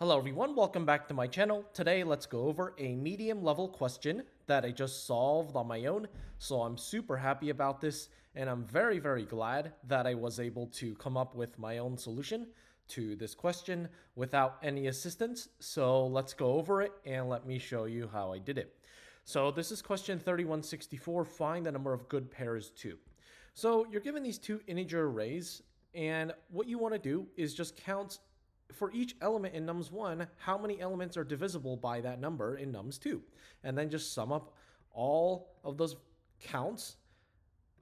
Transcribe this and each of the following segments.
Hello everyone, welcome back to my channel. Today let's go over a medium level question that I just solved on my own. So I'm super happy about this and I'm very glad that I was able to come up with my own solution to this question without any assistance. So let's go over it and let me show you how I did it. So this is question 3164, find the number of good pairs 2. So you're given these two integer arrays and what you want to do is just count for each element in nums1, how many elements are divisible by that number in nums2? And then just sum up all of those counts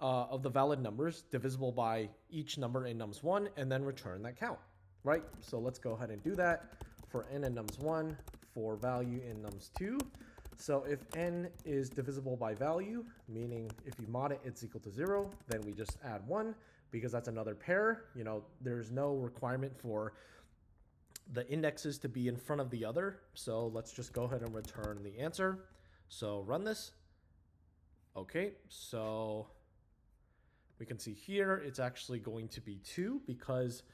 of the valid numbers divisible by each number in nums1 and then return that count, right? So let's go ahead and do that for n in nums1, for value in nums2. So if n is divisible by value, meaning if you mod it, it's equal to 0, then we just add 1 because that's another pair. You know, there's no requirement for the indexes to be in front of the other. So let's just go ahead and return the answer. So run this. Okay, so we can see here it's actually going to be 2 because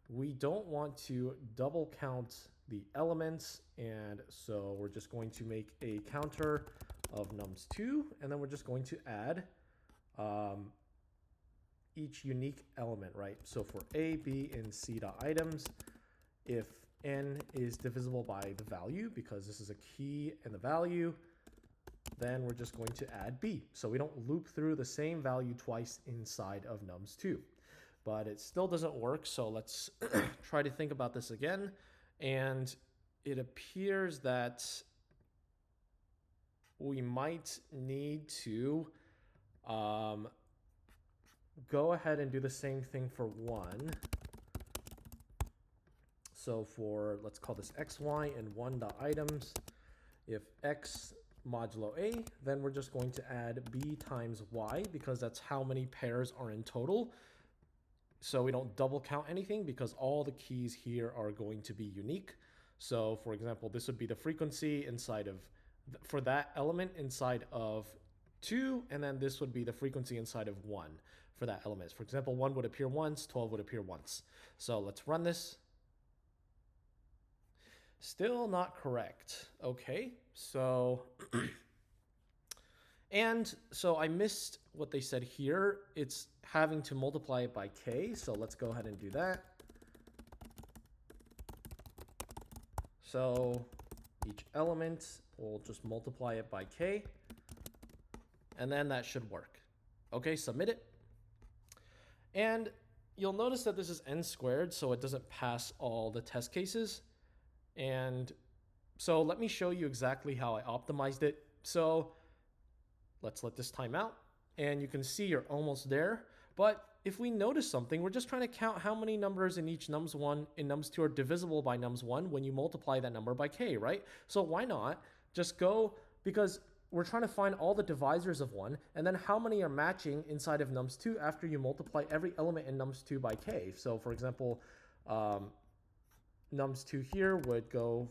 we don't want to double count the elements. And so we're just going to make a counter of nums2, and then we're just going to add each unique element, right? So for A, B, and C items, if n is divisible by the value, because this is a key and the value, then we're just going to add b. So we don't loop through the same value twice inside of nums2. But it still doesn't work, so let's try to think about this again. And it appears that we might need to go ahead and do the same thing for 1. So for, let's call this x, y, and 1.items, if x modulo a, then we're just going to add b times y because that's how many pairs are in total. So we don't double count anything because all the keys here are going to be unique. So for example, this would be the frequency inside of, for that element inside of 2, and then this would be the frequency inside of 1 for that element. For example, 1 would appear once, 12 would appear once. So let's run this. Still not correct. Okay, so and so I missed what they said here. It's having to multiply it by k. So let's go ahead and do that. So each element, we'll just multiply it by k. And then that should work. Okay, submit it. And you'll notice that this is n squared, so it doesn't pass all the test cases. And so let me show you exactly how I optimized it. So let's let this time out, and you can see you're almost there. But if we notice something, we're just trying to count how many numbers in each nums1 and nums2 are divisible by nums1 when you multiply that number by k, right? So why not just go, because we're trying to find all the divisors of 1, and then how many are matching inside of nums2 after you multiply every element in nums2 by k. So for example, nums2 here would go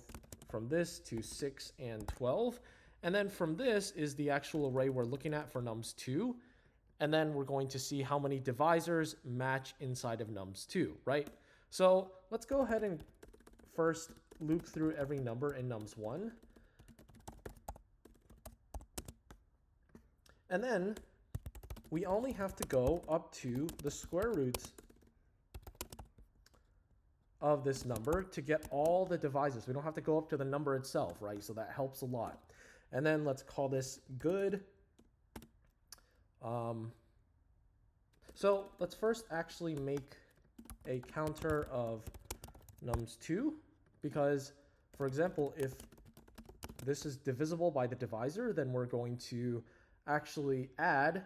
from this to 6 and 12. And then from this is the actual array we're looking at for nums2. And then we're going to see how many divisors match inside of nums2, right? So let's go ahead and first loop through every number in nums1. And then we only have to go up to the square root of this number to get all the divisors. We don't have to go up to the number itself, right? So that helps a lot. And then let's call this good. So let's first actually make a counter of nums2, because for example, if this is divisible by the divisor, then we're going to actually add.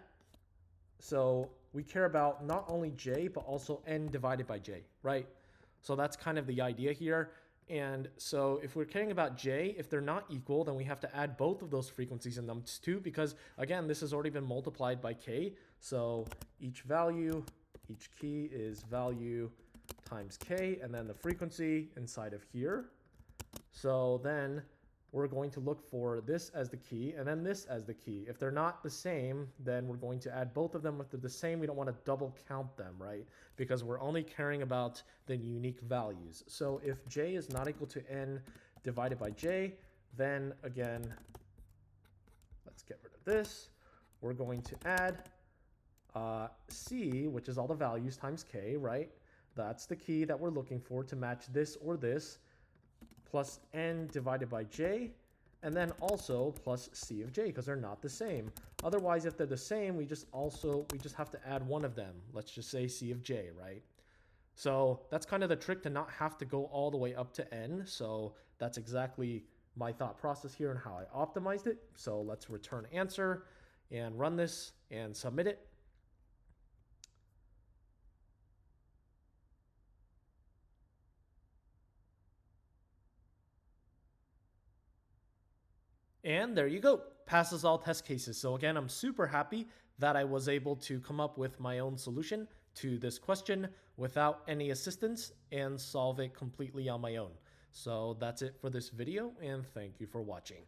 So we care about not only j, but also n divided by j, right? So that's kind of the idea here. And so if we're caring about j, if they're not equal, then we have to add both of those frequencies in nums2, because again, this has already been multiplied by k. So each value, each key is value times k, and then the frequency inside of here. So then we're going to look for this as the key and then this as the key. If they're not the same, then we're going to add both of them. If they're the same, we don't want to double count them, right? Because we're only caring about the unique values. So if j is not equal to n divided by j, then again, let's get rid of this. We're going to add c, which is all the values, times k, right? That's the key that we're looking for to match this or this, plus n divided by j, and then also plus c of j, because they're not the same. Otherwise, if they're the same, we just have to add one of them. Let's just say c of j, right? So that's kind of the trick, to not have to go all the way up to n. So that's exactly my thought process here and how I optimized it. So let's return answer and run this and submit it. And there you go, passes all test cases. So again, I'm super happy that I was able to come up with my own solution to this question without any assistance and solve it completely on my own. So that's it for this video, and thank you for watching.